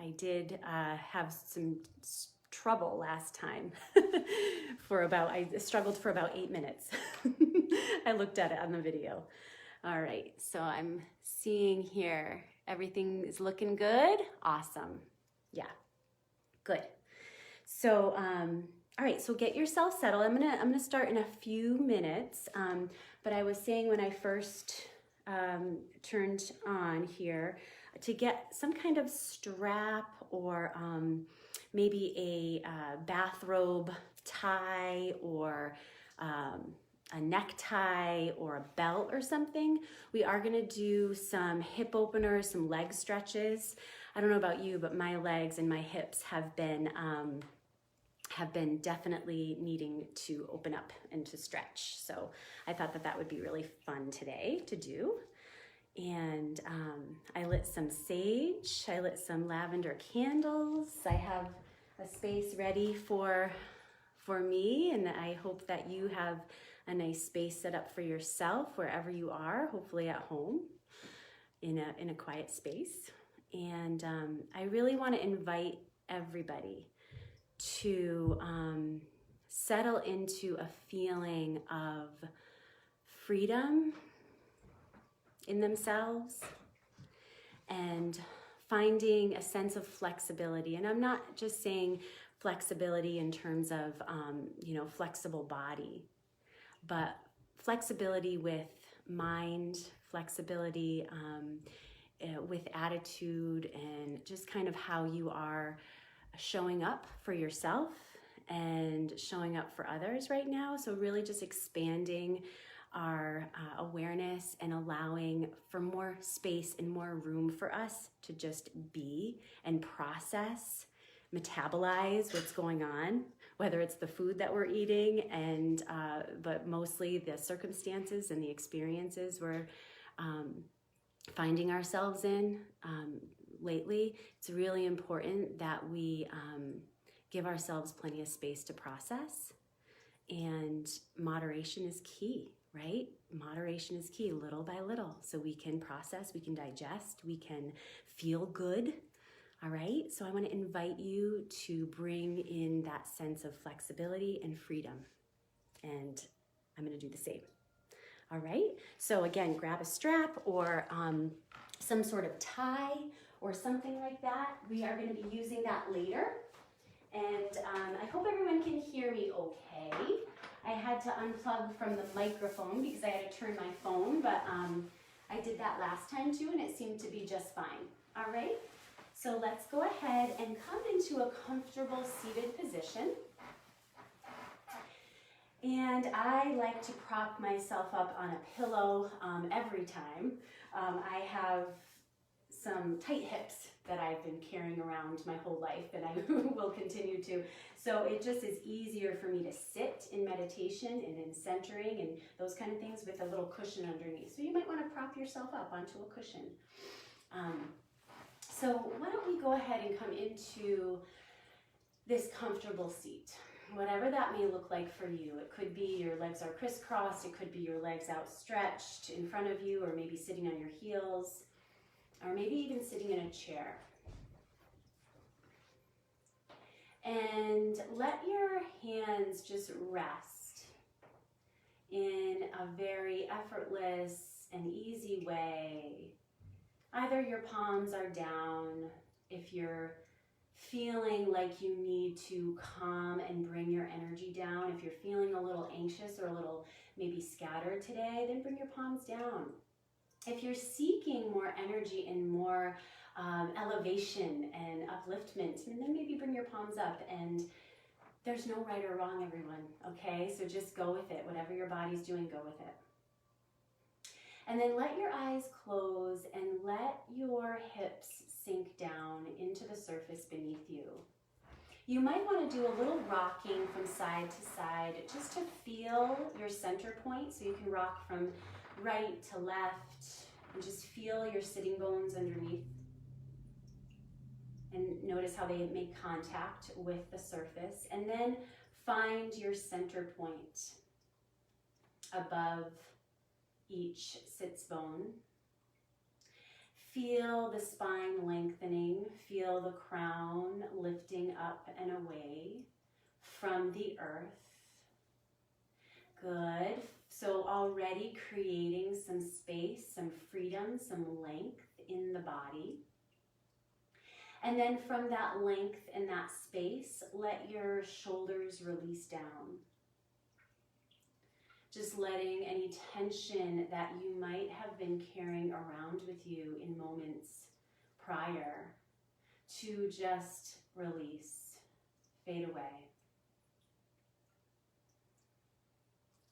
I did have some trouble last time I struggled for about 8 minutes. I looked at it on the video. All right, so I'm seeing here, everything is looking good. Awesome. Yeah, good. So, all right, so get yourself settled. I'm gonna start in a few minutes, but I was saying when I first turned on here, to get some kind of strap or maybe a bathrobe tie or a necktie or a belt or something. We are gonna do some hip openers, some leg stretches. I don't know about you, but my legs and my hips have been definitely needing to open up and to stretch. So I thought that would be really fun today to do. And I lit some sage, I lit some lavender candles. I have a space ready for me, and I hope that you have a nice space set up for yourself wherever you are, hopefully at home in a quiet space. And I really want to invite everybody to settle into a feeling of freedom in themselves and finding a sense of flexibility. And I'm not just saying flexibility in terms of, flexible body, but flexibility with mind, flexibility with attitude, and just kind of how you are showing up for yourself and showing up for others right now. So really just expanding our awareness and allowing for more space and more room for us to just be and process, metabolize what's going on, whether it's the food that we're eating and but mostly the circumstances and the experiences we're finding ourselves in lately. It's really important that we give ourselves plenty of space to process, and moderation is key, right? Moderation is key, little by little, so we can process, we can digest, we can feel good. All right, so I want to invite you to bring in that sense of flexibility and freedom, and I'm going to do the same. All right, so again, grab a strap or some sort of tie or something like that. We are going to be using that later, and I hope everyone can hear me okay. I had to unplug from the microphone because I had to turn my phone, but I did that last time too, and it seemed to be just fine. All right. So let's go ahead and come into a comfortable seated position. And I like to prop myself up on a pillow every time. I have some tight hips that I've been carrying around my whole life, and I will continue to. So it just is easier for me to sit in meditation and in centering and those kind of things with a little cushion underneath. So you might want to prop yourself up onto a cushion. So why don't we go ahead and come into this comfortable seat, whatever that may look like for you. It could be your legs are crisscrossed, it could be your legs outstretched in front of you, or maybe sitting on your heels, or maybe even sitting in a chair. And let your hands just rest in a very effortless and easy way. Either your palms are down if you're feeling like you need to calm and bring your energy down. If you're feeling a little anxious or a little maybe scattered today, then bring your palms down. If you're seeking more energy and more elevation and upliftment, and then maybe bring your palms up. And there's no right or wrong, everyone, okay? So just go with it. Whatever your body's doing, go with it. And then let your eyes close and let your hips sink down into the surface beneath you. You might want to do a little rocking from side to side just to feel your center point. So you can rock from right to left and just feel your sitting bones underneath. And notice how they make contact with the surface. And then find your center point above each sits bone. Feel the spine lengthening. Feel the the crown lifting up and away from the earth. Good. So already creating some space, some freedom, some length in the body. And then from that length and that space, let your shoulders release down. Just letting any tension that you might have been carrying around with you in moments prior to just release, fade away.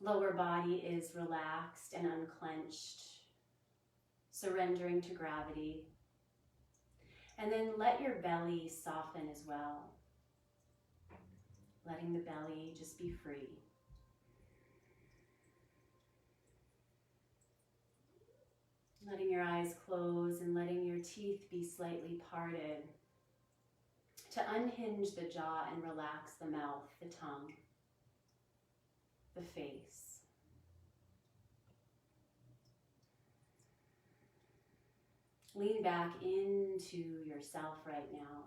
Lower body is relaxed and unclenched, surrendering to gravity. And then let your belly soften as well. Letting the belly just be free. Letting your eyes close and letting your teeth be slightly parted to unhinge the jaw and relax the mouth, the tongue, the face. Lean back into yourself right now.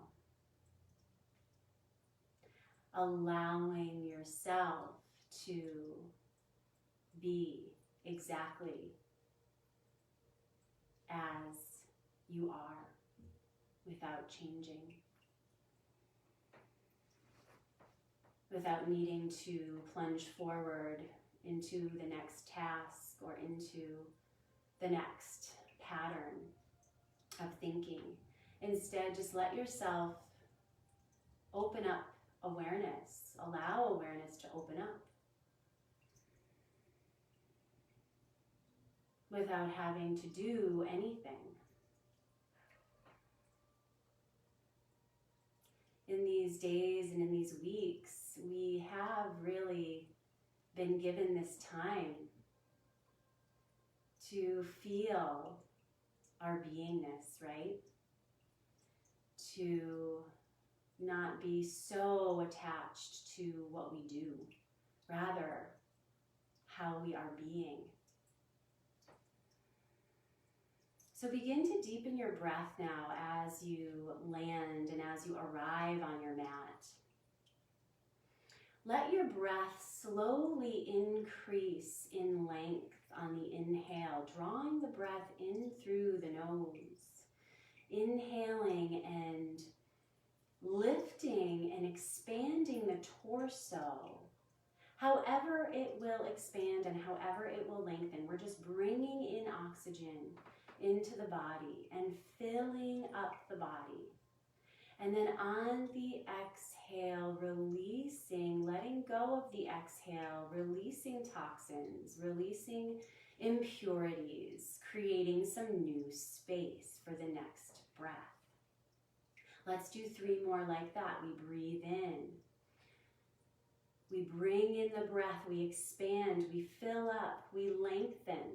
Allowing yourself to be exactly as you are without changing. Without needing to plunge forward into the next task or into the next pattern of thinking. Instead, just let yourself open up awareness. Allow awareness to open up. Without having to do anything. In these days and in these weeks, we have really been given this time to feel our beingness, right? To not be so attached to what we do, rather how we are being. So begin to deepen your breath now as you land and as you arrive on your mat. Let your breath slowly increase in length on the inhale, drawing the breath in through the nose. Inhaling and lifting and expanding the torso. However it will expand and however it will lengthen, we're just bringing in oxygen into the body and filling up the body. And then on the exhale, releasing, letting go of the exhale, releasing toxins, releasing impurities, creating some new space for the next breath. Let's do 3 more like that. We breathe in. We bring in the breath, we expand, we fill up, we lengthen.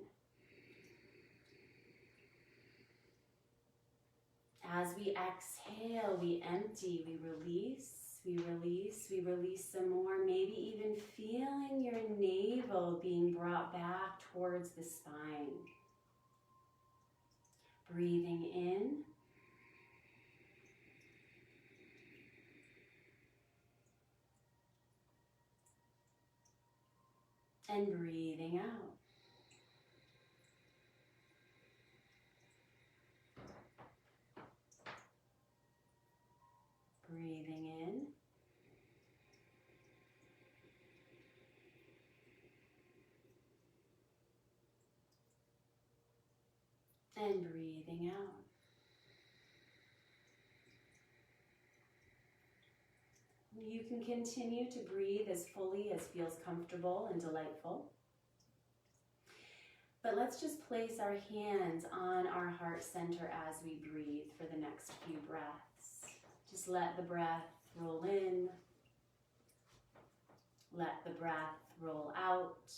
As we exhale, we empty, we release, we release, we release some more, maybe even feeling your navel being brought back towards the spine. Breathing in. And breathing out. Breathing in. And breathing out. You can continue to breathe as fully as feels comfortable and delightful. But let's just place our hands on our heart center as we breathe for the next few breaths. Just let the breath roll in. Let the breath roll out.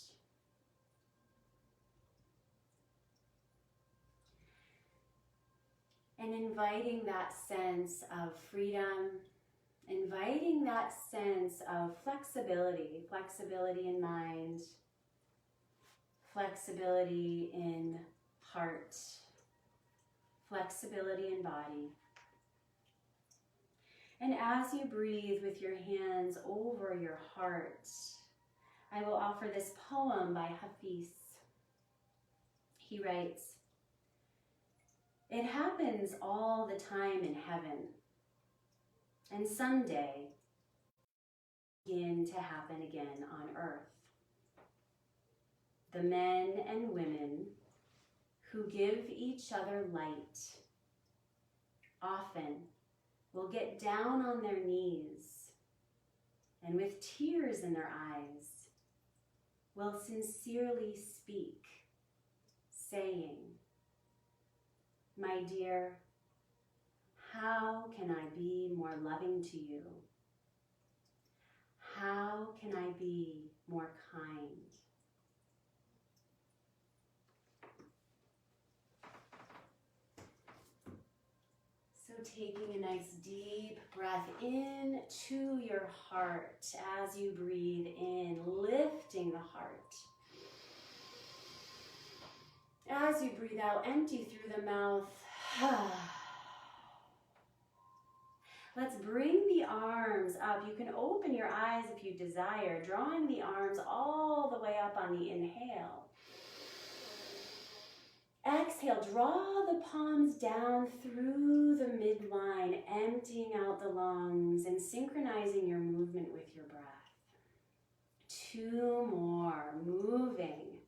And inviting that sense of freedom, inviting that sense of flexibility, flexibility in mind, flexibility in heart, flexibility in body. And as you breathe with your hands over your heart, I will offer this poem by Hafiz. He writes, "It happens all the time in heaven, and someday begin to happen again on earth. The men and women who give each other light often will get down on their knees and with tears in their eyes will sincerely speak, saying, 'My dear, how can I be more loving to you? How can I be more kind?'" So taking a nice deep breath in to your heart as you breathe in, lifting the heart. As you breathe out, empty through the mouth. Let's bring the arms up. You can open your eyes if you desire, drawing the arms all the way up on the inhale. Exhale, draw the palms down through the midline, emptying out the lungs and synchronizing your movement with your breath. 2 more, moving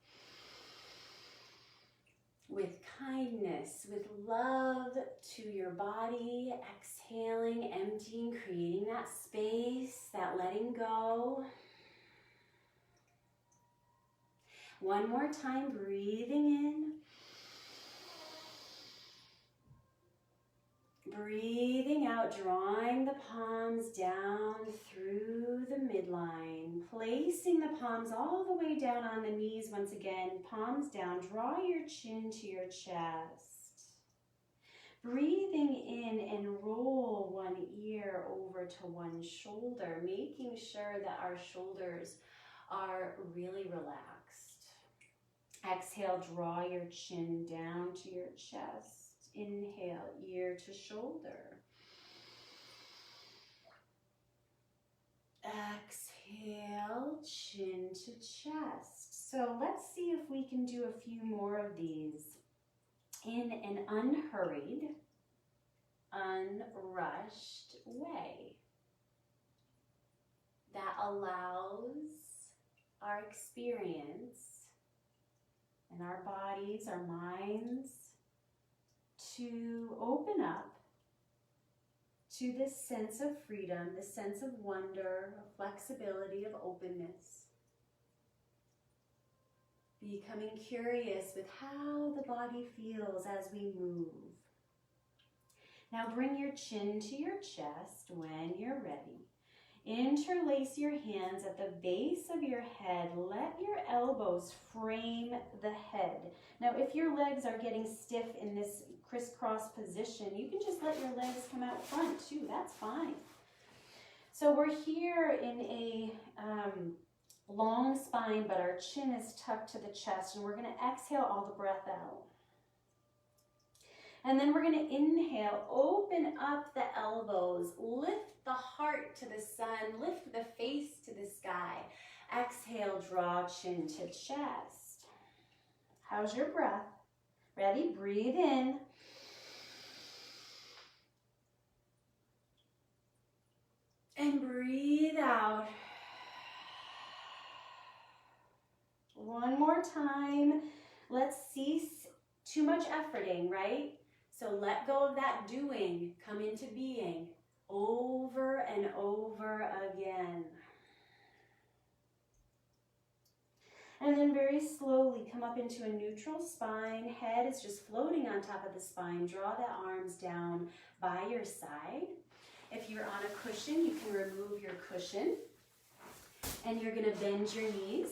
with kindness, with love to your body, exhaling, emptying, creating that space, that letting go. 1 more time, breathing in. Breathing out, drawing the palms down through the midline, placing the palms all the way down on the knees once again, palms down, draw your chin to your chest. Breathing in and roll one ear over to one shoulder, making sure that our shoulders are really relaxed. Exhale, draw your chin down to your chest. Inhale, ear to shoulder. Exhale, chin to chest. So let's see if we can do a few more of these in an unhurried, unrushed way that allows our experience and our bodies, our minds, to open up to this sense of freedom, this sense of wonder, of flexibility, of openness. Becoming curious with how the body feels as we move. Now bring your chin to your chest when you're ready. Interlace your hands at the base of your head. Let your elbows frame the head. Now, if your legs are getting stiff in this crisscross position, you can just let your legs come out front too. That's fine. So we're here in a long spine, but our chin is tucked to the chest, and we're going to exhale all the breath out. And then we're going to inhale, open up the elbows, lift the heart to the sun, lift the face to the sky. Exhale, draw chin to chest. How's your breath? Ready? Breathe in. And breathe out. 1 more time. Let's cease too much efforting, right? So let go of that doing, come into being over and over again. And then very slowly come up into a neutral spine. Head is just floating on top of the spine. Draw the arms down by your side. If you're on a cushion, you can remove your cushion. And you're going to bend your knees.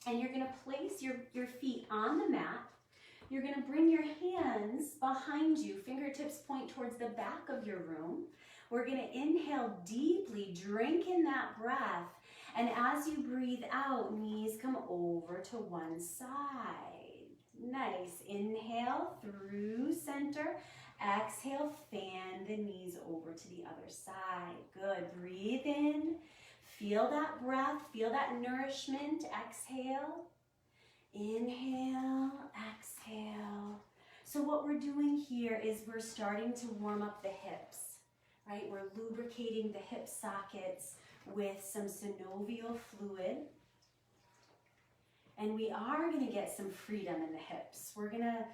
And you're going to place your feet on the mat. You're going to bring your hands behind you. Fingertips point towards the back of your room. We're going to inhale deeply, drink in that breath. And as you breathe out, knees come over to one side. Nice. Inhale through center. Exhale, fan the knees over to the other side. Good. Breathe in. Feel that breath. Feel that nourishment. Exhale. Inhale. Exhale. So what we're doing here is we're starting to warm up the hips, right? We're lubricating the hip sockets with some synovial fluid. And we are going to get some freedom in the hips. We're going to,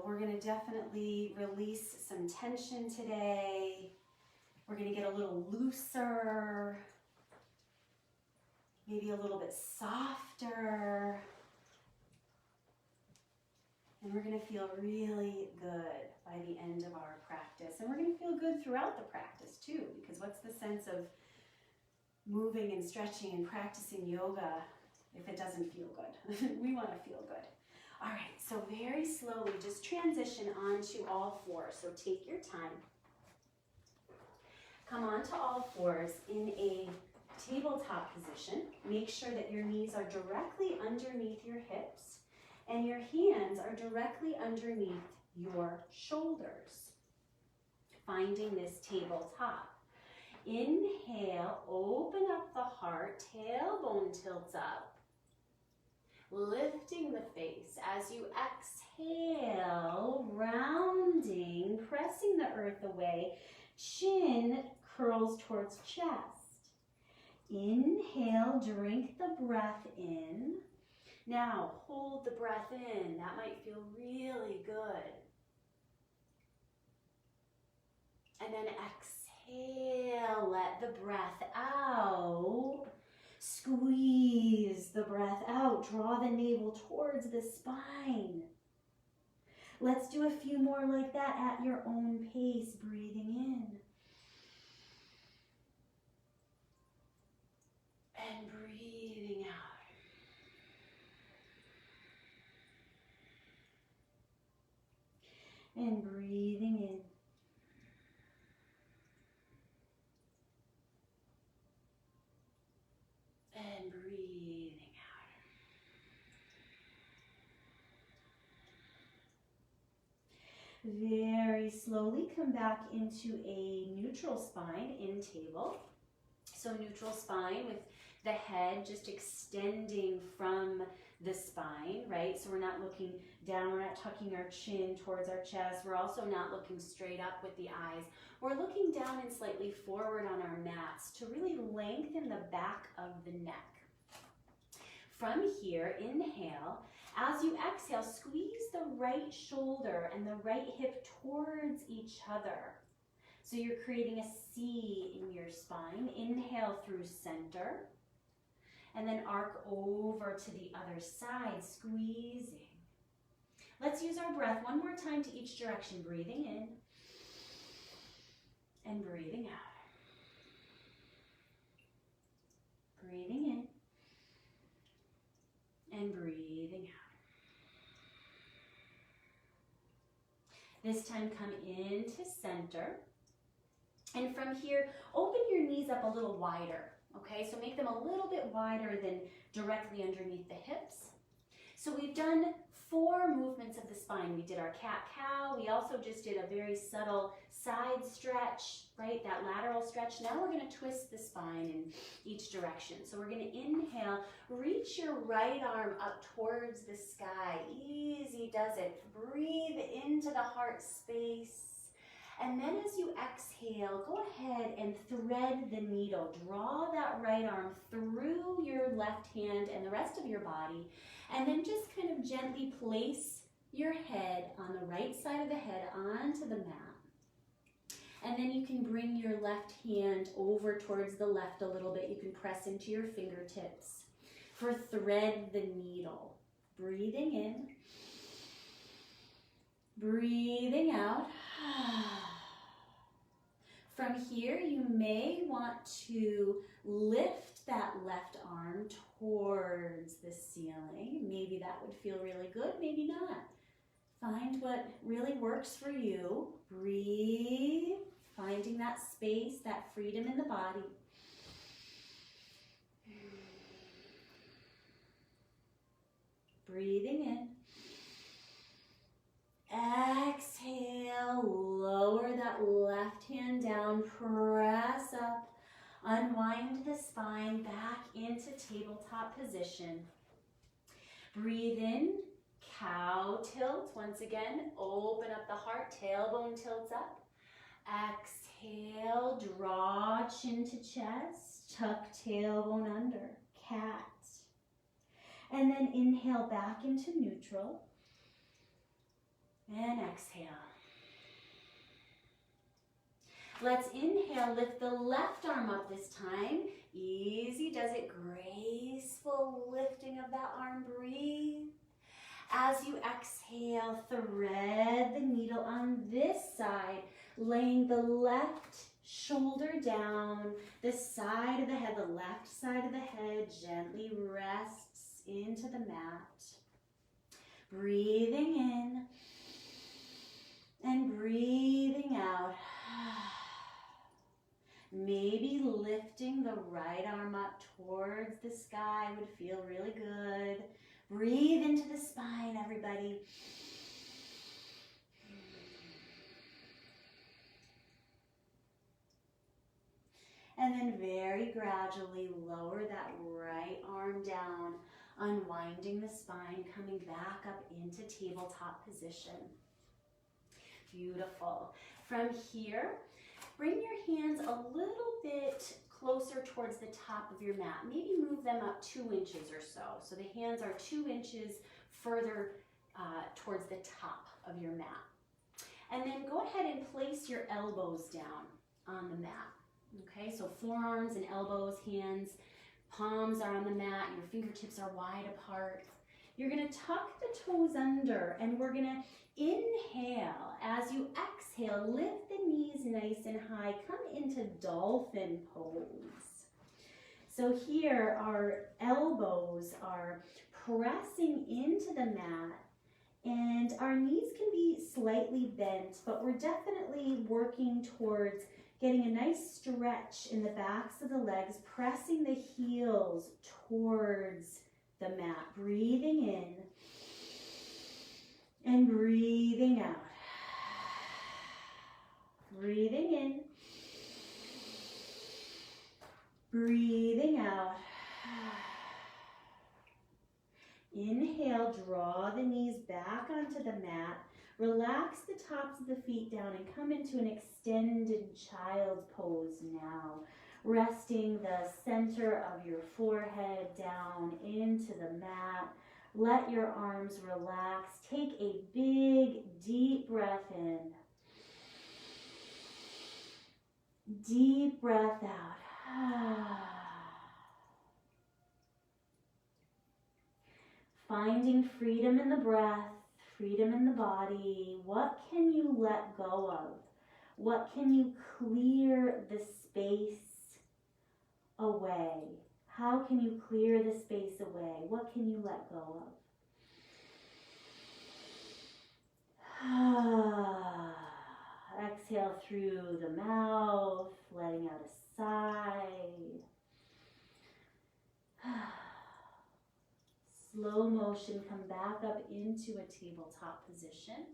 we're going to definitely release some tension today. We're going to get a little looser, maybe a little bit softer. And we're going to feel really good by the end of our practice. And we're going to feel good throughout the practice too, because what's the sense of moving and stretching and practicing yoga if it doesn't feel good? We want to feel good. All right, so very slowly just transition onto all fours. So take your time. Come onto all fours in a tabletop position. Make sure that your knees are directly underneath your hips and your hands are directly underneath your shoulders, finding this tabletop. Inhale, open up the heart, tailbone tilts up. Lifting the face as you exhale, rounding, pressing the earth away. Chin curls towards chest. Inhale, drink the breath in. Now hold the breath in. That might feel really good. And then exhale, let the breath out. Squeeze the breath out. Draw the navel towards the spine. Let's do a few more like that at your own pace, breathing in. And breathing out. And breathing in. And breathing out. Very slowly come back into a neutral spine in table. So neutral spine with the head just extending from the spine, right? So we're not looking down, we're not tucking our chin towards our chest. We're also not looking straight up with the eyes. We're looking down and slightly forward on our mats to really lengthen the back of the neck. From here, inhale. As you exhale, squeeze the right shoulder and the right hip towards each other. So you're creating a C in your spine. Inhale through center. And then arc over to the other side, squeezing. Let's use our breath one more time to each direction. Breathing in and breathing out. Breathing in and breathing out. This time come into center. And from here, open your knees up a little wider. Okay, so make them a little bit wider than directly underneath the hips. So we've done 4 movements of the spine. We did our cat-cow. We also just did a very subtle side stretch, right? That lateral stretch. Now we're going to twist the spine in each direction. So we're going to inhale, reach your right arm up towards the sky. Easy does it. Breathe into the heart space. And then as you exhale, go ahead and thread the needle. Draw that right arm through your left hand and the rest of your body. And then just kind of gently place your head on the right side of the head onto the mat. And then you can bring your left hand over towards the left a little bit. You can press into your fingertips for thread the needle. Breathing in. Breathing out. From here, you may want to lift that left arm towards the ceiling. Maybe that would feel really good, maybe not. Find what really works for you. Breathe, finding that space, that freedom in the body. Breathing in. Exhale, lower that left hand down, press up, unwind the spine back into tabletop position. Breathe in, cow tilt. Once again, open up the heart, tailbone tilts up. Exhale, draw chin to chest, tuck tailbone under, cat. And then inhale back into neutral. And exhale. Let's inhale, lift the left arm up this time. Easy does it, graceful lifting of that arm, breathe. As you exhale, thread the needle on this side, laying the left shoulder down, the side of the head, the left side of the head gently rests into the mat. Breathing in and breathing out. Maybe lifting the right arm up towards the sky would feel really good. Breathe into the spine, everybody. And then very gradually lower that right arm down, unwinding the spine, coming back up into tabletop position. Beautiful. From here, bring your hands a little bit closer towards the top of your mat. Maybe move them up 2 inches or so. So the hands are 2 inches further towards the top of your mat. And then go ahead and place your elbows down on the mat. Okay, so forearms and elbows, hands, palms are on the mat, your fingertips are wide apart. You're gonna tuck the toes under and we're gonna inhale. As you exhale, lift the knees nice and high. Come into dolphin pose. So here our elbows are pressing into the mat and our knees can be slightly bent, but we're definitely working towards getting a nice stretch in the backs of the legs, pressing the heels towards the mat. Breathing in and breathing out. Breathing in, breathing out. Inhale, draw the knees back onto the mat. Relax the tops of the feet down and come into an extended child's pose now. Resting the center of your forehead down into the mat. Let your arms relax. Take a big, deep breath in. Deep breath out. Finding freedom in the breath, freedom in the body. What can you let go of? What can you clear the space away? How can you clear the space away? What can you let go of? Exhale through the mouth, letting out a sigh. Slow motion, come back up into a tabletop position.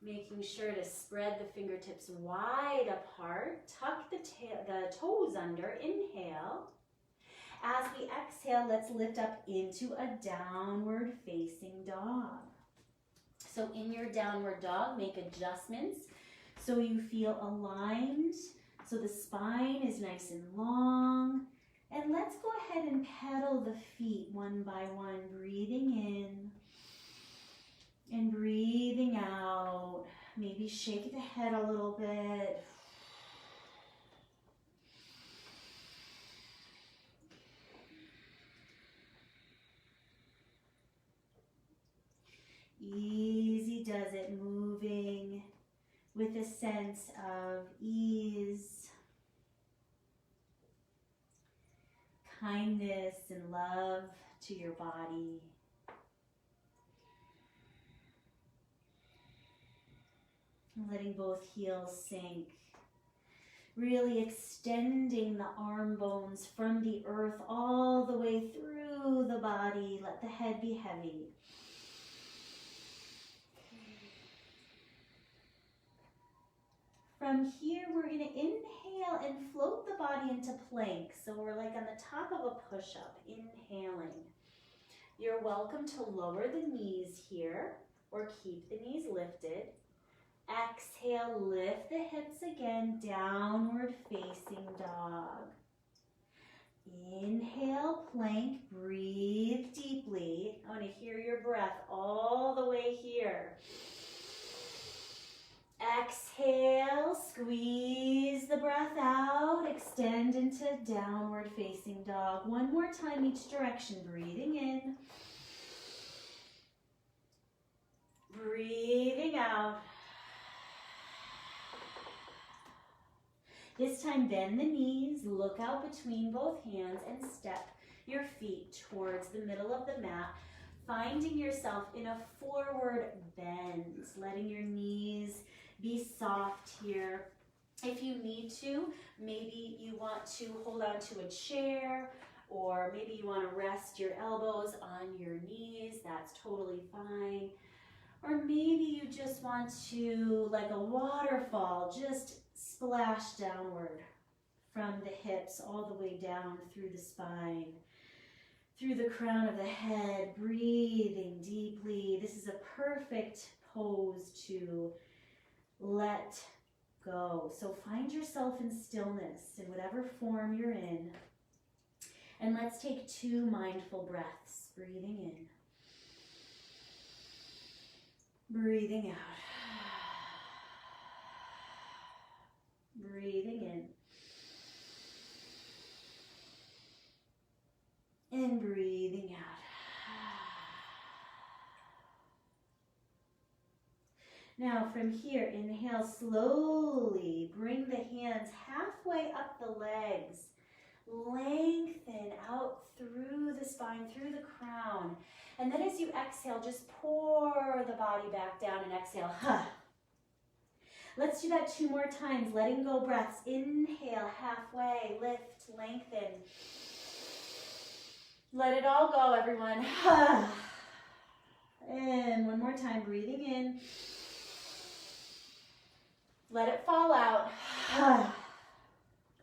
Making sure to spread the fingertips wide apart. Tuck the toes under. Inhale. As we exhale, let's lift up into a downward facing dog. So in your downward dog, make adjustments so you feel aligned, so the spine is nice and long. And let's go ahead and pedal the feet one by one, breathing in and breathing out. Maybe shake the head a little bit. Easy does it, moving with a sense of ease, kindness and love to your body. Letting both heels sink. Really extending the arm bones from the earth all the way through the body. Let the head be heavy. From here, we're going to inhale and float the body into plank. So we're like on the top of a push-up, inhaling. You're welcome to lower the knees here or keep the knees lifted. Exhale, lift the hips again, downward facing dog. Inhale, plank, breathe deeply. I want to hear your breath all the way here. Exhale, squeeze the breath out, extend into downward facing dog. One more time each direction, breathing in. Breathing out. This time bend the knees, look out between both hands and step your feet towards the middle of the mat, finding yourself in a forward bend, letting your knees be soft here. If you need to, maybe you want to hold on to a chair, or maybe you want to rest your elbows on your knees, that's totally fine. Or maybe you just want to, like a waterfall, just splash downward from the hips all the way down through the spine, through the crown of the head, breathing deeply. This is a perfect pose to let go. So find yourself in stillness in whatever form you're in. And let's take 2 mindful breaths, breathing in. Breathing out. Breathing in. And breathing out. Now from here, inhale slowly. Bring the hands halfway up the legs. Lengthen out through the spine, through the crown. And then as you exhale, just pour the body back down and exhale. Let's do that 2 more times. Letting go breaths. Inhale, halfway, lift, lengthen. Let it all go, everyone. And one more time, breathing in. Let it fall out.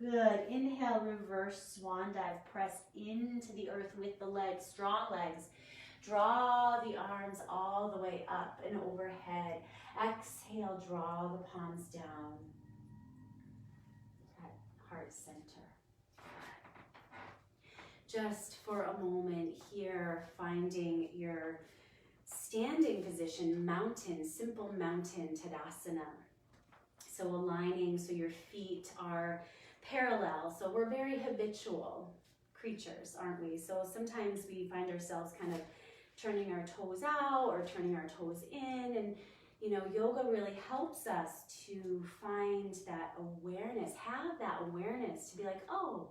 Good. Inhale, reverse swan dive. Press into the earth with the legs, strong legs. Draw the arms all the way up and overhead. Exhale, draw the palms down at heart center. Just for a moment here, finding your standing position, mountain, simple mountain Tadasana. So aligning so your feet are parallel. So we're very habitual creatures, aren't we? So sometimes we find ourselves kind of turning our toes out or turning our toes in. And, you know, yoga really helps us to find that awareness, have that awareness to be like, oh,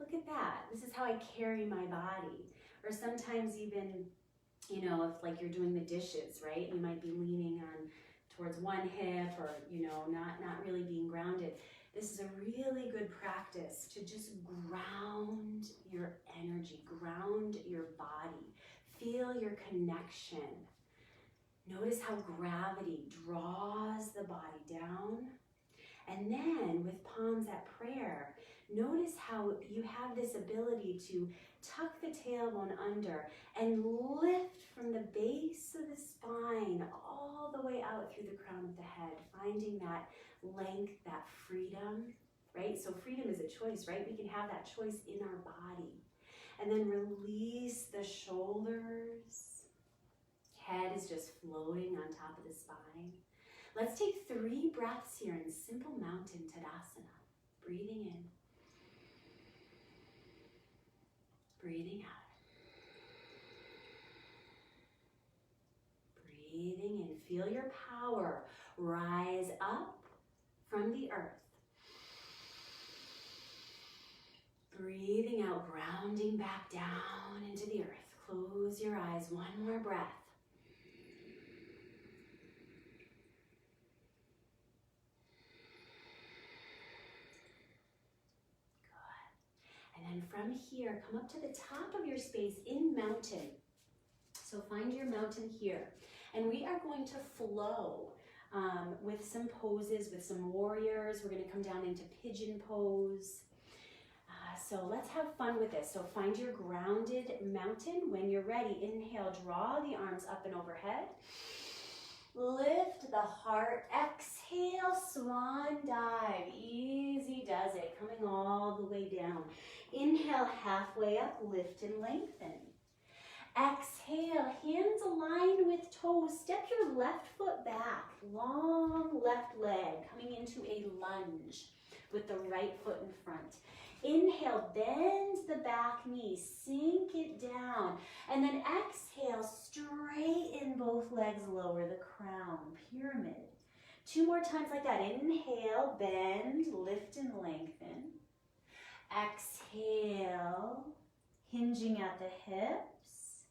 look at that. This is how I carry my body. Or sometimes even, you know, if like you're doing the dishes, right? You might be leaning on towards one hip or, you know, not really being grounded. This is a really good practice to just ground your energy, ground your body. Feel your connection. Notice how gravity draws the body down. And then with palms at prayer, notice how you have this ability to tuck the tailbone under and lift from the base of the spine all the way out through the crown of the head, finding that length, that freedom, right? So freedom is a choice, right? We can have that choice in our body. And then release the shoulders. Head is just floating on top of the spine. Let's take 3 breaths here in simple mountain Tadasana. Breathing in. Breathing out. Breathing in. Feel your power rise up from the earth. Breathing out, grounding back down into the earth. Close your eyes. One more breath. And then from here, come up to the top of your space in mountain. So find your mountain here. And we are going to flow with some poses, with some warriors. We're going to come down into pigeon pose. So let's have fun with this. So find your grounded mountain. When you're ready, inhale, draw the arms up and overhead. Lift the heart. Exhale, swan dive. Easy does it. Coming all the way down. Inhale, halfway up, lift and lengthen. Exhale, hands aligned with toes. Step your left foot back. Long left leg coming into a lunge with the right foot in front. Inhale, bend the back knee, sink it down. And then exhale, straighten both legs, lower the crown, pyramid. 2 more times like that. Inhale, bend, lift and lengthen. Exhale, hinging at the hips.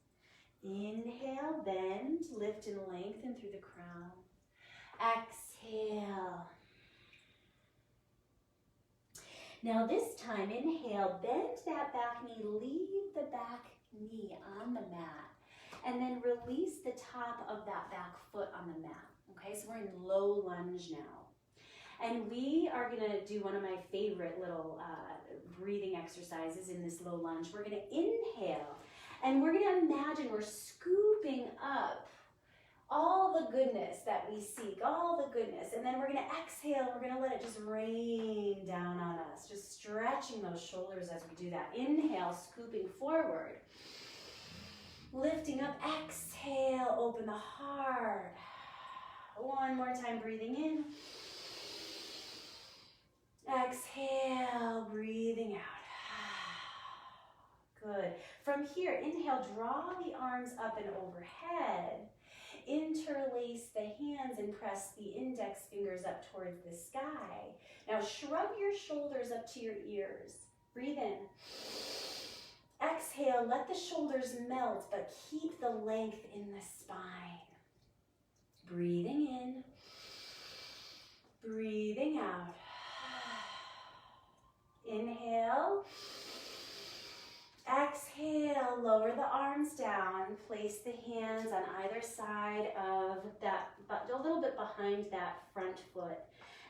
Inhale, bend, lift and lengthen through the crown. Exhale. Now this time, inhale, bend that back knee, leave the back knee on the mat, and then release the top of that back foot on the mat. Okay, so we're in low lunge now. And we are gonna do one of my favorite little breathing exercises in this low lunge. We're gonna inhale, and we're gonna imagine we're scooping up all the goodness that we seek, all the goodness. And then we're gonna exhale, we're gonna let it just rain down on us, just stretching those shoulders as we do that. Inhale, scooping forward. Lifting up, exhale, open the heart. One more time, breathing in. Exhale, breathing out. Good. From here, inhale, draw the arms up and overhead. Interlace the hands and press the index fingers up towards the sky. Now shrug your shoulders up to your ears. Breathe in. Exhale, let the shoulders melt, but keep the length in the spine. Breathing in. Breathing out. Inhale. Exhale, lower the arms down, place the hands on either side of that, a little bit behind that front foot.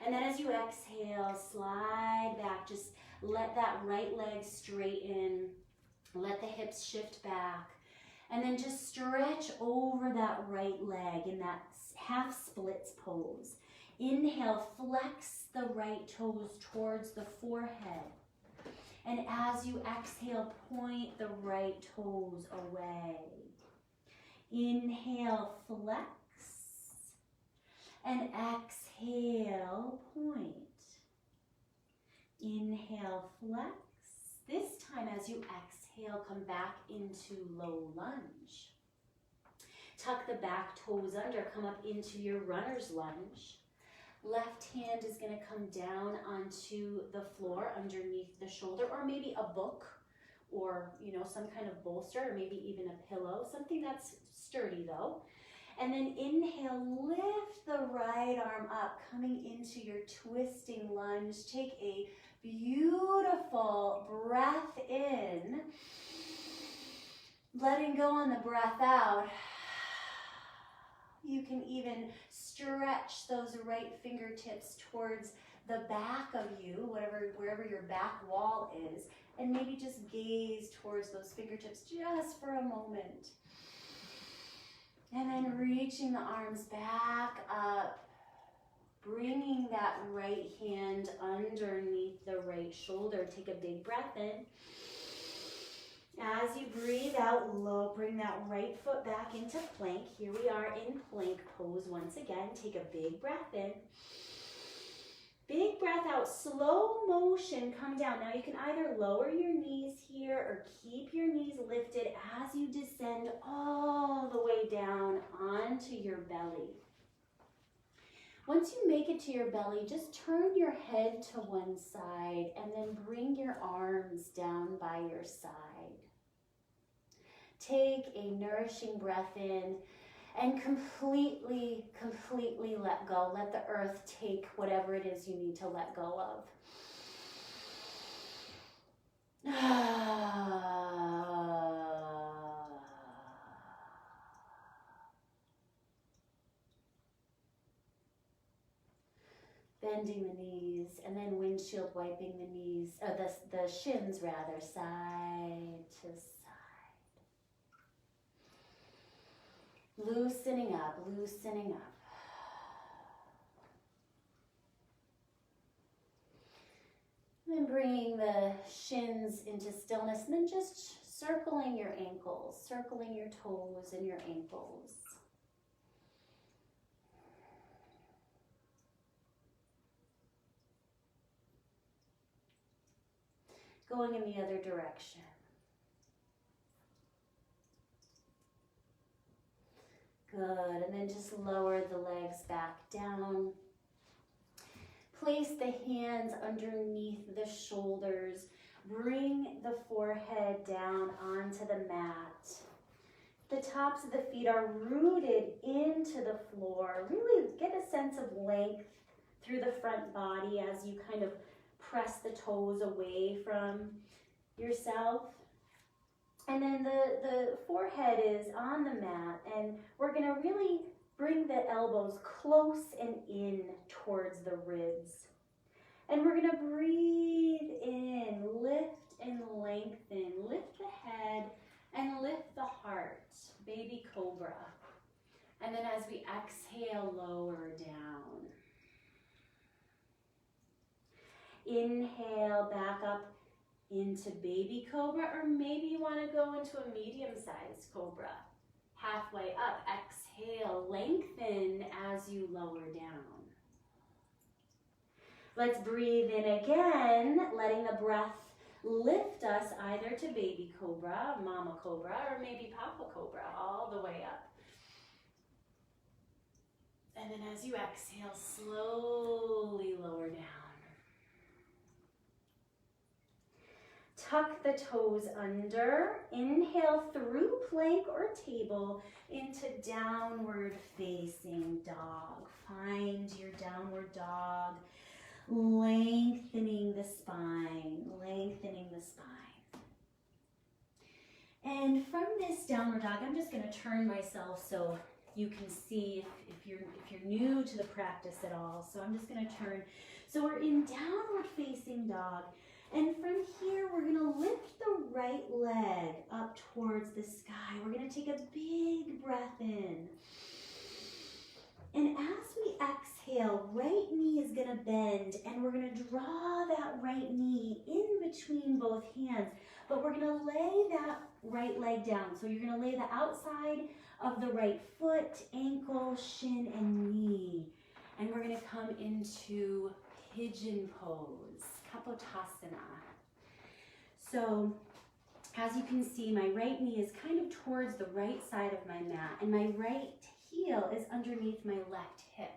And then as you exhale, slide back, just let that right leg straighten, let the hips shift back, and then just stretch over that right leg in that half splits pose. Inhale, flex the right toes towards the forehead. And as you exhale, point the right toes away. Inhale, flex. And exhale, point. Inhale, flex. This time as you exhale, come back into low lunge. Tuck the back toes under, come up into your runner's lunge. Left hand is going to come down onto the floor underneath the shoulder, or maybe a book, or some kind of bolster, or maybe even a pillow, something that's sturdy though. And then inhale, lift the right arm up, coming into your twisting lunge. Take a beautiful breath in, letting go on the breath out. You can even stretch those right fingertips towards the back of you, wherever your back wall is, and maybe just gaze towards those fingertips just for a moment. And then reaching the arms back up, bringing that right hand underneath the right shoulder. Take a big breath in. As you breathe out, bring that right foot back into plank. Here we are in plank pose once again. Take a big breath in. Big breath out, slow motion, come down. Now you can either lower your knees here or keep your knees lifted as you descend all the way down onto your belly. Once you make it to your belly, just turn your head to one side and then bring your arms down by your side. Take a nourishing breath in and completely let go. Let the earth take whatever it is you need to let go of. bending the knees, and then windshield wiping the knees, the shins rather, side to side. Loosening up, loosening up. And bringing the shins into stillness, and then just circling your ankles, circling your toes and your ankles. Going in the other direction. Good, and then just lower the legs back down. Place the hands underneath the shoulders. Bring the forehead down onto the mat. The tops of the feet are rooted into the floor. Really get a sense of length through the front body as you kind of press the toes away from yourself. And then the forehead is on the mat, and we're going to really bring the elbows close and in towards the ribs. And we're going to breathe in, lift and lengthen, lift the head and lift the heart, baby cobra. And then as we exhale, lower down. Inhale, back up into baby cobra, or maybe you want to go into a medium-sized cobra. Halfway up, exhale, lengthen as you lower down. Let's breathe in again, letting the breath lift us either to baby cobra, mama cobra, or maybe papa cobra, all the way up. And then as you exhale, slowly lower down. Tuck the toes under. Inhale through plank or table into downward facing dog. Find your downward dog. Lengthening the spine, lengthening the spine. And from this downward dog, I'm just going to turn myself so you can see if you're new to the practice at all. So I'm just going to turn. So we're in downward facing dog. And from here, we're going to lift the right leg up towards the sky. We're going to take a big breath in. And as we exhale, right knee is going to bend, and we're going to draw that right knee in between both hands. But we're going to lay that right leg down. So you're going to lay the outside of the right foot, ankle, shin, and knee. And we're going to come into pigeon pose, Kapotasana. So as you can see, my right knee is kind of towards the right side of my mat, and my right heel is underneath my left hip.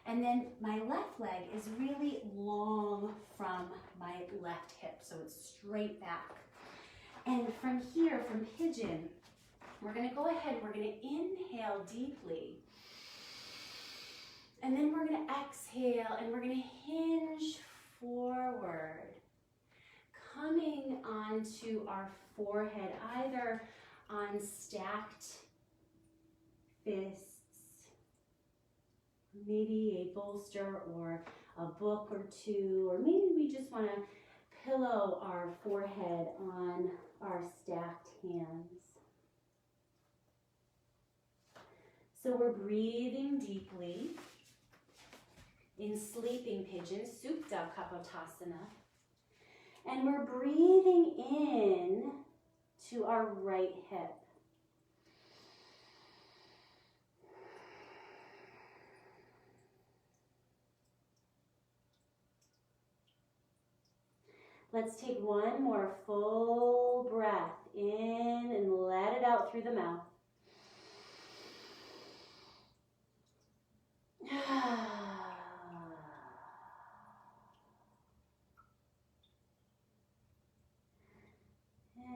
And then my left leg is really long from my left hip, so it's straight back. And from here, from pigeon, we're going to go ahead and we're going to inhale deeply. And then we're going to exhale and we're going to hinge forward, coming onto our forehead, either on stacked fists, maybe a bolster or a book or two, or maybe we just want to pillow our forehead on our stacked hands. So we're breathing deeply in sleeping pigeon, Supta Kapotasana. And we're breathing in to our right hip. Let's take one more full breath in and let it out through the mouth.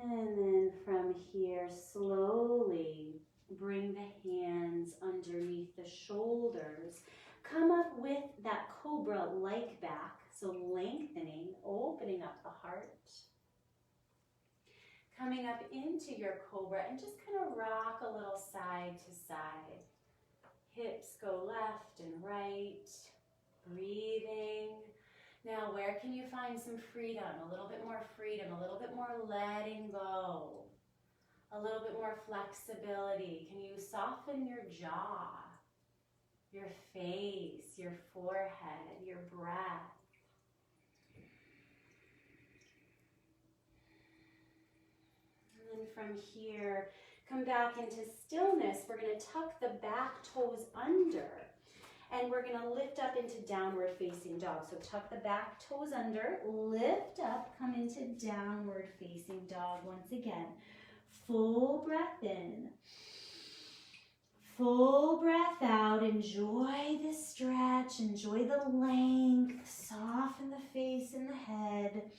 And then from here, slowly bring the hands underneath the shoulders. Come up with that cobra-like back, so lengthening, opening up the heart. Coming up into your cobra and just kind of rock a little side to side. Hips go left and right. Breathing. Now, where can you find some freedom? A little bit more freedom, a little bit more letting go, a little bit more flexibility. Can you soften your jaw, your face, your forehead, your breath? And then from here, come back into stillness. We're going to tuck the back toes under. And we're going to lift up into downward facing dog. So tuck the back toes under, lift up, come into downward facing dog once again. Full breath in. Full breath out. Enjoy the stretch. Enjoy the length. Soften the face and the head.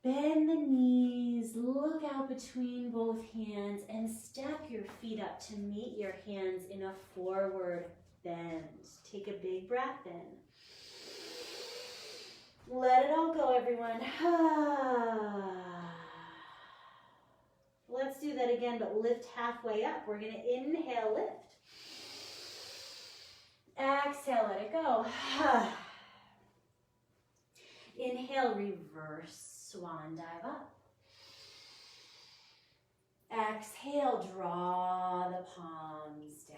Bend the knees, look out between both hands, and step your feet up to meet your hands in a forward bend. Take a big breath in. Let it all go, everyone. Let's do that again, but lift halfway up. We're going to inhale, lift. Exhale, let it go. Inhale, reverse. Swan dive up. Exhale, draw the palms down.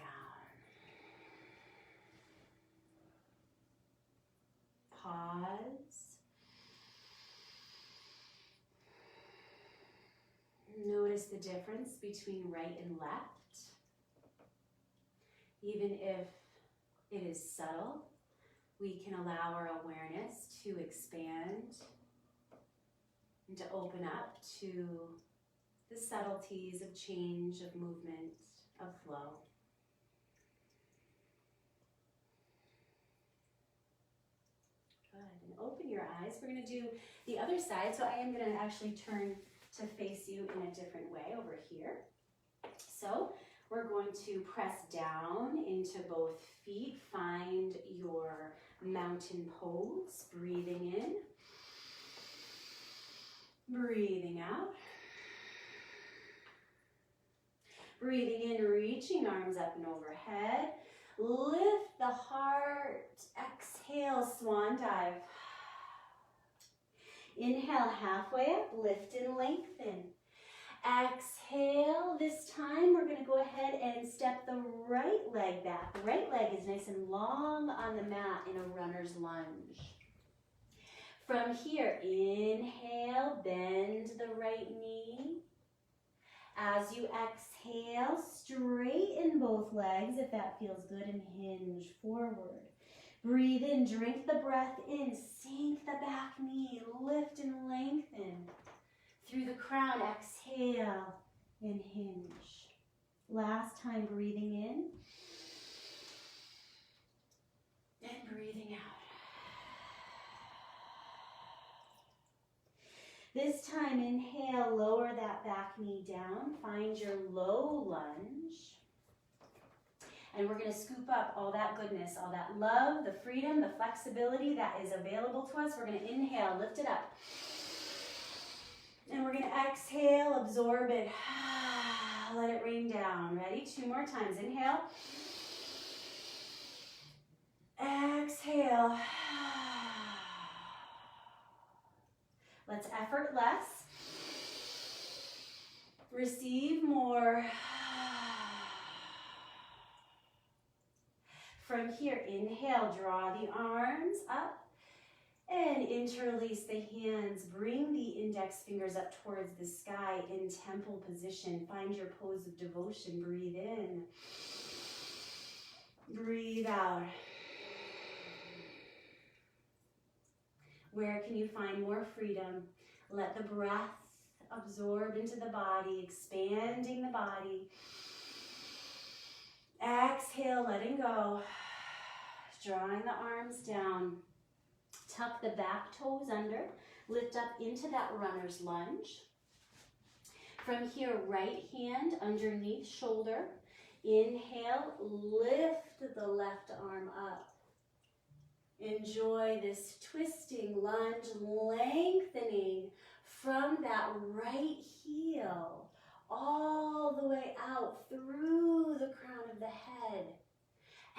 Pause. Notice the difference between right and left. Even if it is subtle, we can allow our awareness to expand and to open up to the subtleties of change, of movement, of flow. Good. And open your eyes. We're going to do the other side. So I am going to actually turn to face you in a different way over here. So we're going to press down into both feet. Find your mountain pose. Breathing in. Breathing out. Breathing in, reaching arms up and overhead. Lift the heart. Exhale, swan dive. Inhale, halfway up, lift and lengthen. Exhale, this time we're going to go ahead and step the right leg back. The right leg is nice and long on the mat in a runner's lunge. From here, inhale, bend the right knee. As you exhale, straighten both legs if that feels good and hinge forward. Breathe in, drink the breath in, sink the back knee, lift and lengthen. Through the crown, exhale and hinge. Last time, breathing in and breathing out. This time, inhale, lower that back knee down. Find your low lunge. And we're going to scoop up all that goodness, all that love, the freedom, the flexibility that is available to us. We're going to inhale, lift it up. And we're going to exhale, absorb it. Let it rain down. Ready? 2 more times. Inhale. Exhale. Let's effort less. Receive more. From here, inhale, draw the arms up and interlace the hands. Bring the index fingers up towards the sky in temple position. Find your pose of devotion. Breathe in. Breathe out. Where can you find more freedom? Let the breath absorb into the body, expanding the body. Exhale, letting go. Drawing the arms down. Tuck the back toes under. Lift up into that runner's lunge. From here, right hand underneath shoulder. Inhale, lift the left arm up. Enjoy this twisting lunge, lengthening from that right heel all the way out through the crown of the head.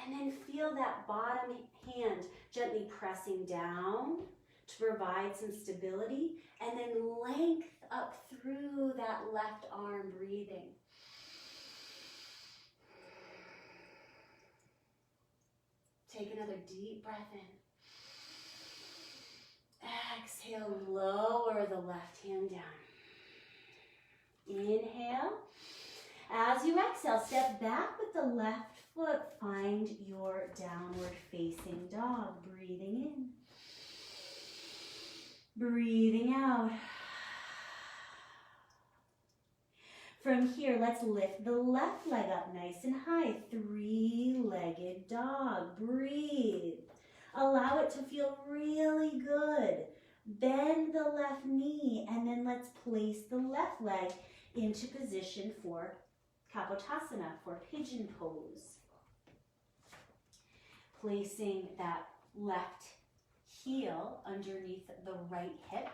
And then feel that bottom hand gently pressing down to provide some stability, and then length up through that left arm, breathing. Take another deep breath in. Exhale, lower the left hand down. Inhale. As you exhale, step back with the left foot. Find your downward facing dog. Breathing in. Breathing out. From here, let's lift the left leg up nice and high. Three-legged dog. Breathe. Allow it to feel really good. Bend the left knee, and then let's place the left leg into position for Kapotasana, for pigeon pose. Placing that left heel underneath the right hip.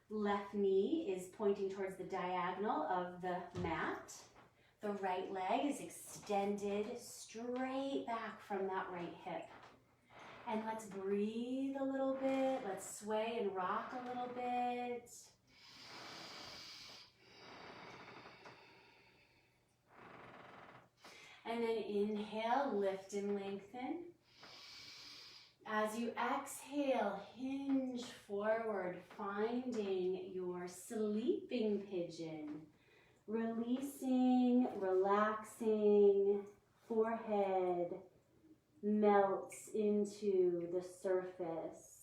Left knee is pointing towards the diagonal of the mat. The right leg is extended straight back from that right hip. And let's breathe a little bit. Let's sway and rock a little bit. And then inhale, lift and lengthen. As you exhale, hinge forward, finding your sleeping pigeon. Releasing, relaxing, forehead melts into the surface.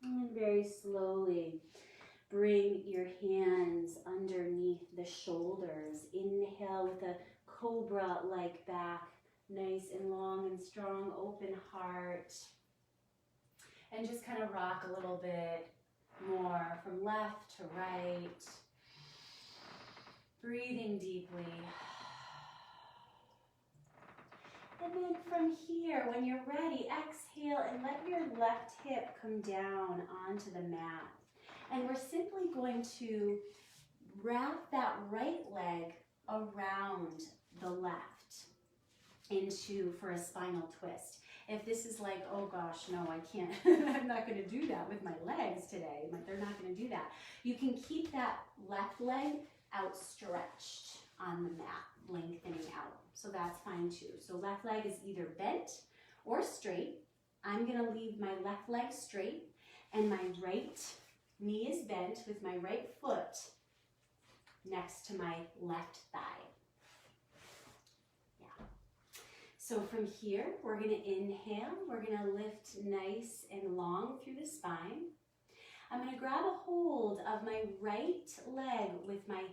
And very slowly, bring your hands underneath the shoulders. Inhale with a cobra-like back, nice and long and strong, open heart. And just kind of rock a little bit more from left to right. Breathing deeply. And then from here, when you're ready, exhale and let your left hip come down onto the mat. And we're simply going to wrap that right leg around the left for a spinal twist. If this is like, oh gosh, no, I can't, I'm not going to do that with my legs today. They're not going to do that. You can keep that left leg outstretched on the mat, lengthening out. So that's fine too. So left leg is either bent or straight. I'm going to leave my left leg straight and my right knee is bent with my right foot next to my left thigh. Yeah. So from here, we're going to inhale. We're going to lift nice and long through the spine. I'm going to grab a hold of my right leg with my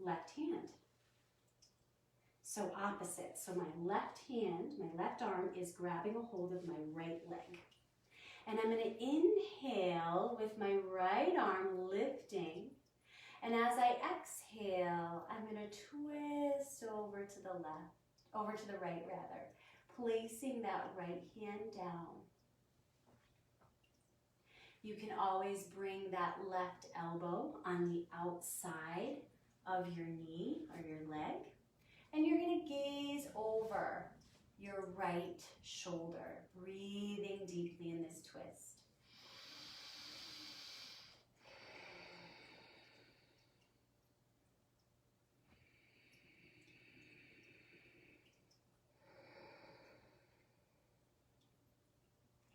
left hand. So opposite. So my left hand, my left arm is grabbing a hold of my right leg. And I'm going to inhale with my right arm lifting. And as I exhale, I'm going to twist over to the left, over to the right rather, placing that right hand down. You can always bring that left elbow on the outside of your knee or your leg. And you're going to gaze over your right shoulder, breathing deeply in this twist.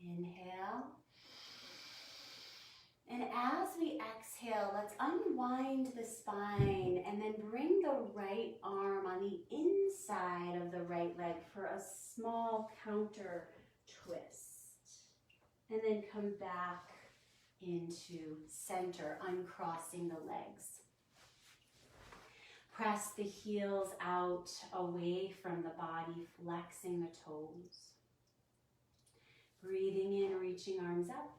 Inhale. And as we exhale, let's unwind the spine and then bring the right arm on the inside of the right leg for a small counter twist. And then come back into center, uncrossing the legs. Press the heels out away from the body, flexing the toes. Breathing in, reaching arms up.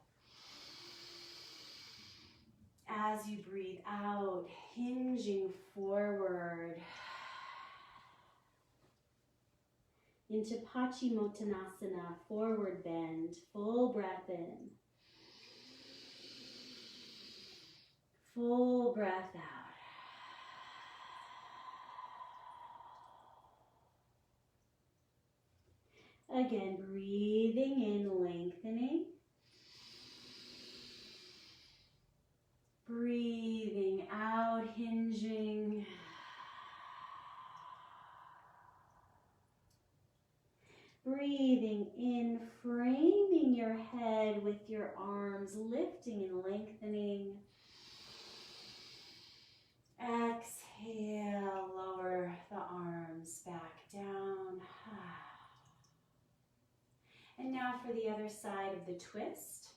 As you breathe out, hinging forward into Paschimottanasana, forward bend, full breath in, full breath out. Again, breathing in, lengthening. Breathing out, hinging. Breathing in, framing your head with your arms, lifting and lengthening. Exhale, lower the arms back down. And now for the other side of the twist.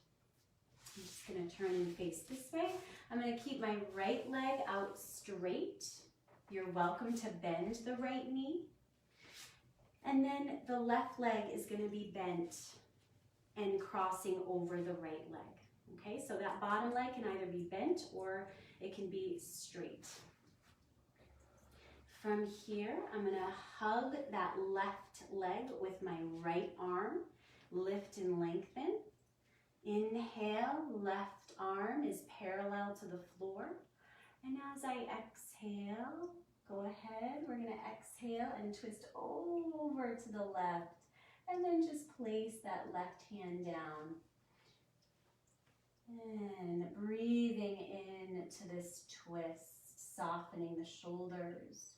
I'm just going to turn and face this way. I'm going to keep my right leg out straight. You're welcome to bend the right knee. And then the left leg is going to be bent and crossing over the right leg. Okay, so that bottom leg can either be bent or it can be straight. From here, I'm going to hug that left leg with my right arm. Lift and lengthen. Inhale, left arm is parallel to the floor. And as I exhale, go ahead, we're going to exhale and twist over to the left. And then just place that left hand down. And breathing into this twist, softening the shoulders.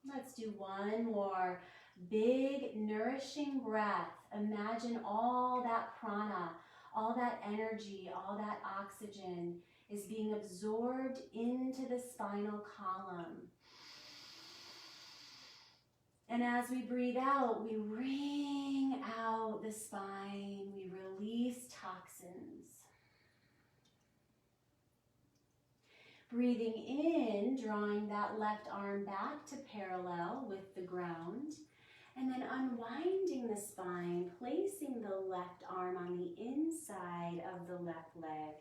Let's do one more big, nourishing breath. Imagine all that prana, all that energy, all that oxygen is being absorbed into the spinal column. And as we breathe out, we wring out the spine. We release toxins. Breathing in, drawing that left arm back to parallel with the ground. And then unwinding the spine, placing the left arm on the inside of the left leg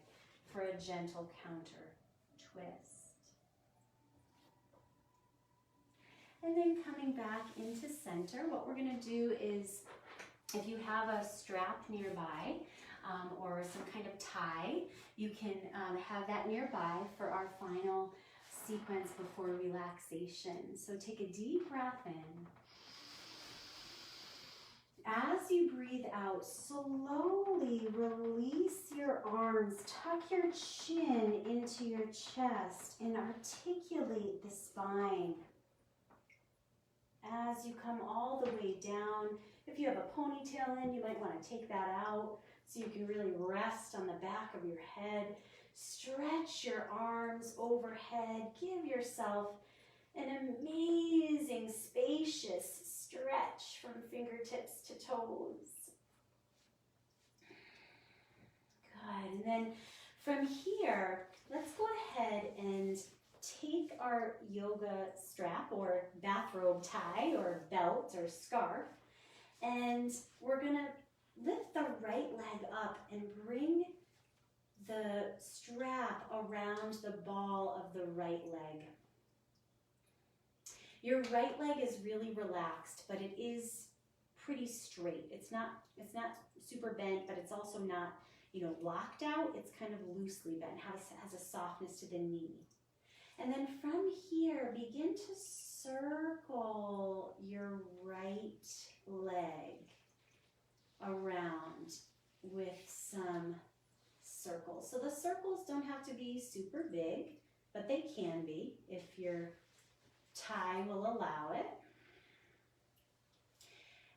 for a gentle counter twist. And then coming back into center, what we're going to do is, if you have a strap nearby or some kind of tie, you can have that nearby for our final sequence before relaxation. So take a deep breath in. As you breathe out, slowly release your arms, tuck your chin into your chest, and articulate the spine. As you come all the way down, if you have a ponytail in, you might want to take that out so you can really rest on the back of your head. Stretch your arms overhead. Give yourself an amazing, spacious stretch from fingertips to toes. Good. And then from here, let's go ahead and take our yoga strap or bathrobe tie or belt or scarf, and we're going to lift the right leg up and bring the strap around the ball of the right leg. Your right leg is really relaxed, but it is pretty straight. It's not super bent, but it's also not, locked out. It's kind of loosely bent, has a softness to the knee. And then from here, begin to circle your right leg around with some circles. So the circles don't have to be super big, but they can be if your tie will allow it.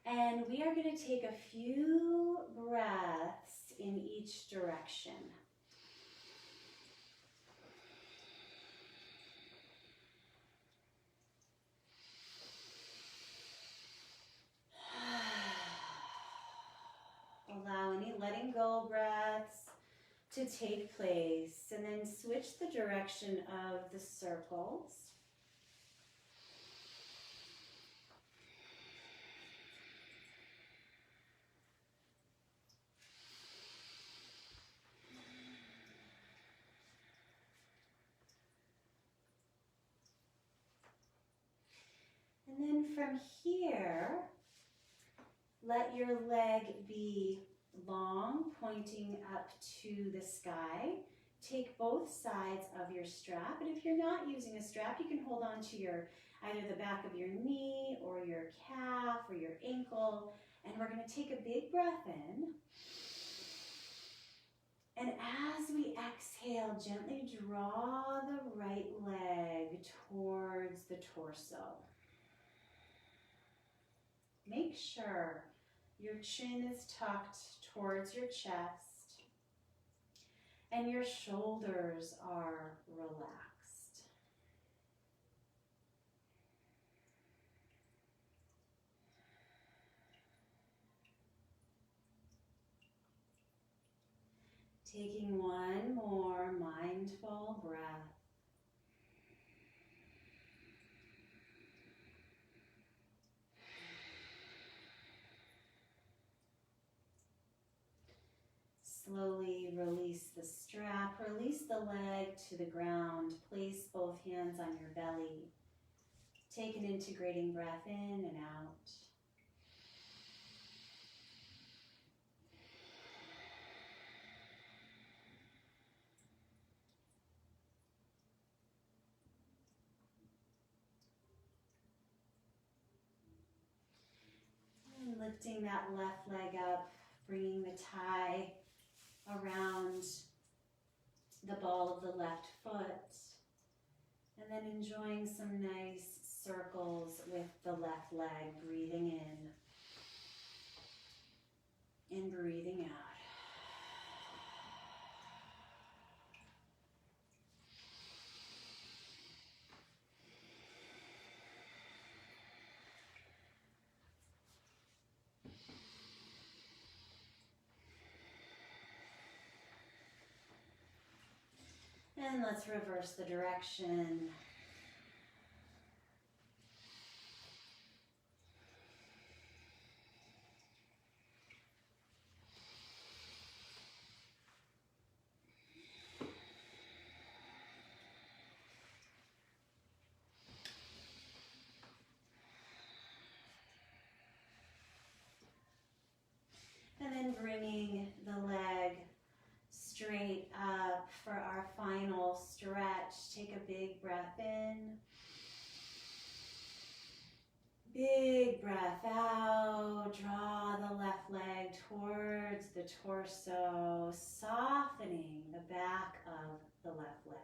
And we are going to take a few breaths in each direction. Allow any letting go breaths to take place, and then switch the direction of the circles. And then from here, let your leg be long, pointing up to the sky. Take both sides of your strap, and if you're not using a strap, you can hold on to either the back of your knee or your calf or your ankle, and we're going to take a big breath in. And as we exhale, gently draw the right leg towards the torso. Make sure your chin is tucked towards your chest and your shoulders are relaxed. Taking one more mindful breath. Slowly release the strap, release the leg to the ground, place both hands on your belly. Take an integrating breath in and out. And lifting that left leg up, bringing the tie around the ball of the left foot, and then enjoying some nice circles with the left leg, breathing in and breathing out. And let's reverse the direction. And then bringing the leg straight up for our final stretch. Take a big breath in. Big breath out. Draw the left leg towards the torso, softening the back of the left leg.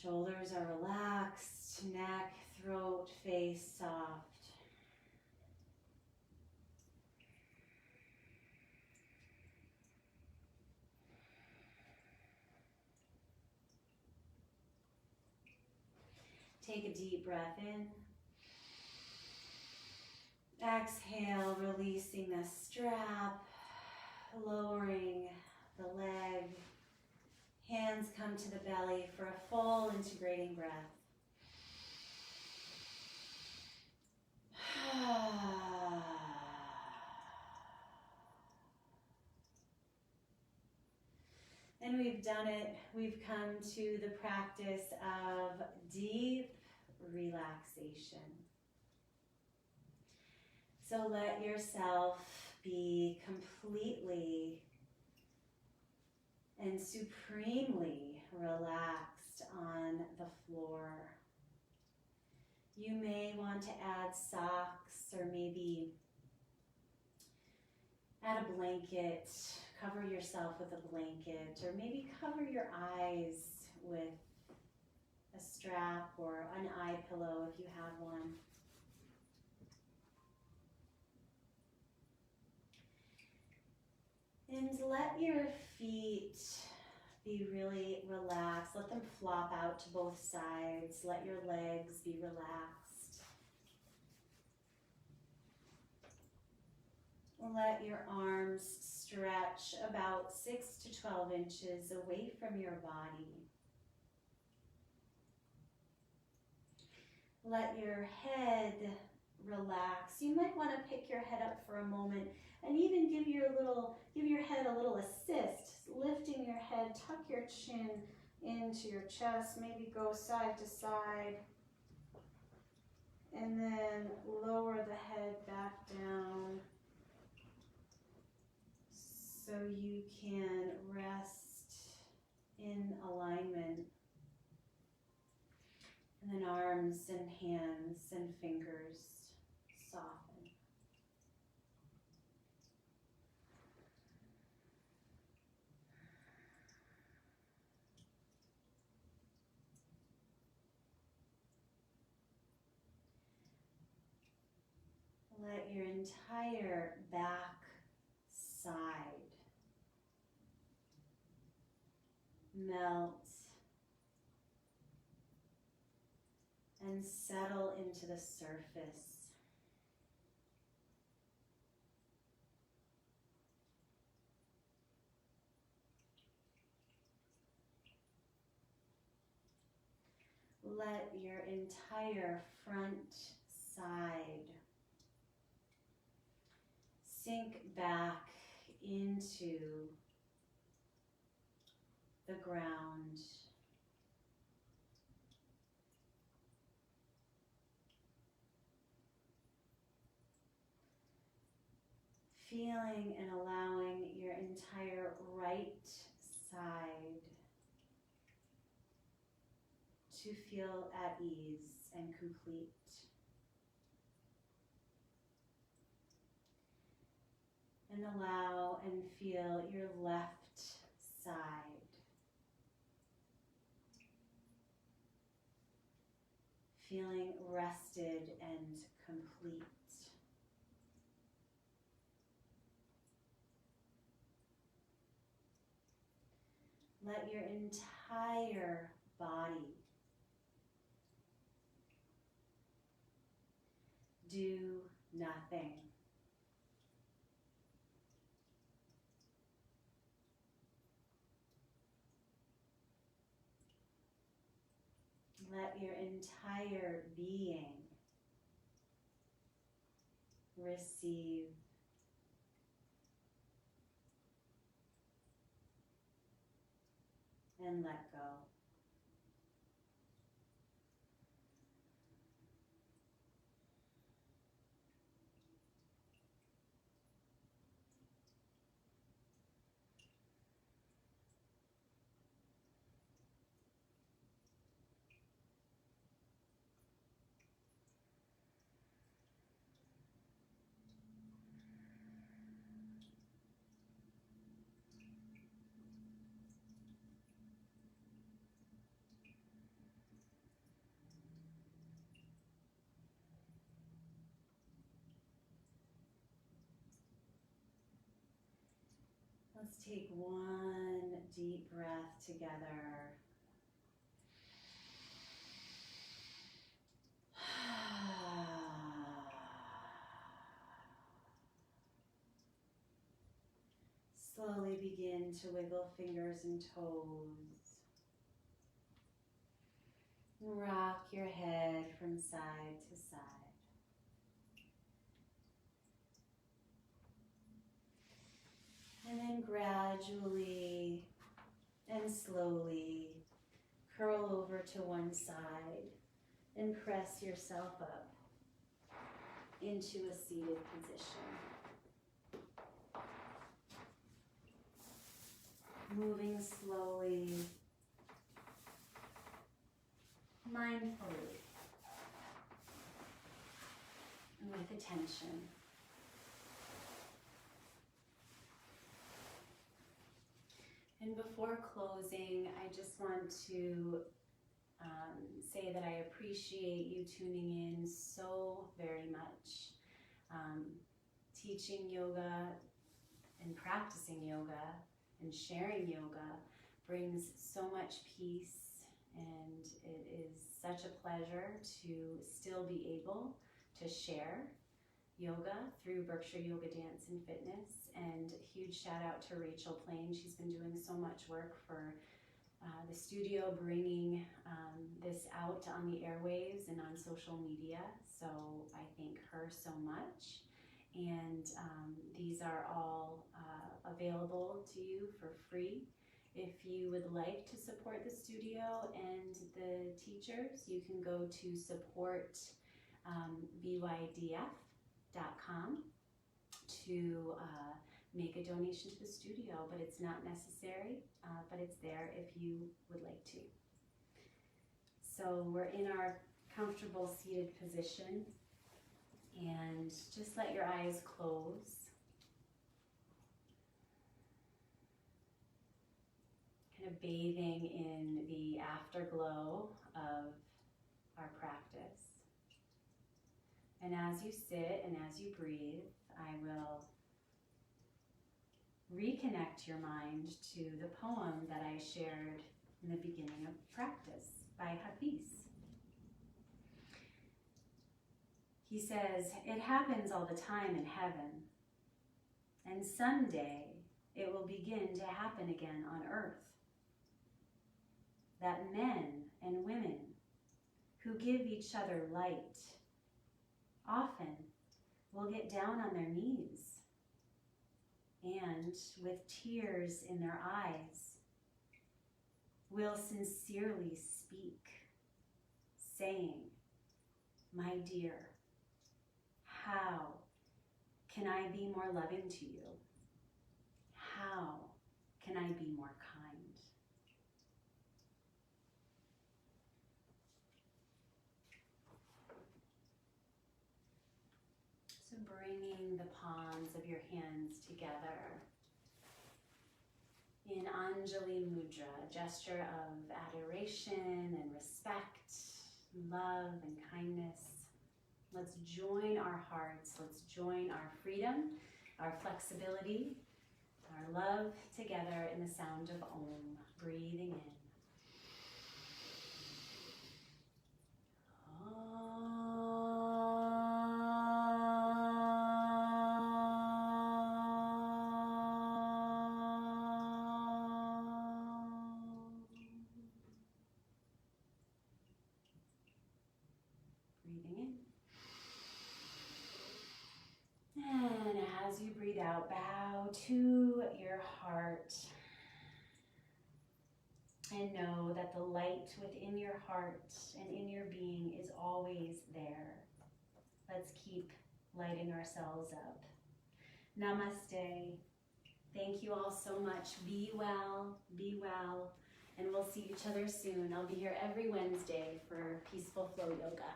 Shoulders are relaxed, neck, throat, face soft. Take a deep breath in. Exhale, releasing the strap, lowering the leg. Hands come to the belly for a full integrating breath. And we've done it. We've come to the practice of deep relaxation. So let yourself be completely and supremely relaxed on the floor. You may want to add socks or maybe add a blanket. Cover yourself with a blanket, or maybe cover your eyes with a strap or an eye pillow if you have one. And let your feet be really relaxed. Let them flop out to both sides. Let your legs be relaxed. Let your arms stretch about 6 to 12 inches away from your body. Let your head relax. You might want to pick your head up for a moment and even give your head a little assist, lifting your head, tuck your chin into your chest, maybe go side to side, and then lower the head back down so you can rest in alignment. And then arms and hands and fingers soften. Let your entire back side melt and settle into the surface. Let your entire front side sink back into the ground. Feeling and allowing your entire right side to feel at ease and complete. And allow and feel your left side feeling rested and complete. Let your entire body do nothing. Let your entire being receive and let go. Let's take one deep breath together. Slowly begin to wiggle fingers and toes. Rock your head from side to side. And then gradually and slowly curl over to one side and press yourself up into a seated position. Moving slowly, mindfully, and with attention. And before closing, I just want to say that I appreciate you tuning in so very much. Teaching yoga and practicing yoga and sharing yoga brings so much peace, and it is such a pleasure to still be able to share yoga through Berkshire Yoga Dance and Fitness. And a huge shout out to Rachel Plain. She's been doing so much work for the studio, bringing this out on the airwaves and on social media. So I thank her so much. And these are all available to you for free. If you would like to support the studio and the teachers, you can go to supportbydf.com to make a donation to the studio, but it's not necessary, but it's there if you would like to. So we're in our comfortable seated position, and just let your eyes close. Kind of bathing in the afterglow of our practice. And as you sit and as you breathe, I will reconnect your mind to the poem that I shared in the beginning of practice by Hafiz. He says, "It happens all the time in heaven, and someday it will begin to happen again on earth. That men and women who give each other light often will get down on their knees and, with tears in their eyes, will sincerely speak, saying, 'My dear, how can I be more loving to you? How can I be more kind?'" So bringing the palms of your hands together in Anjali Mudra, a gesture of adoration and respect, love and kindness. Let's join our hearts, let's join our freedom, our flexibility, our love together in the sound of Om, breathing in. Breathing in. And as you breathe out, bow to your heart and know that the light within your heart and in your being is always there. Let's keep lighting ourselves up. Namaste. Thank you all so much. Be well, and we'll see each other soon. I'll be here every Wednesday for Peaceful Flow Yoga.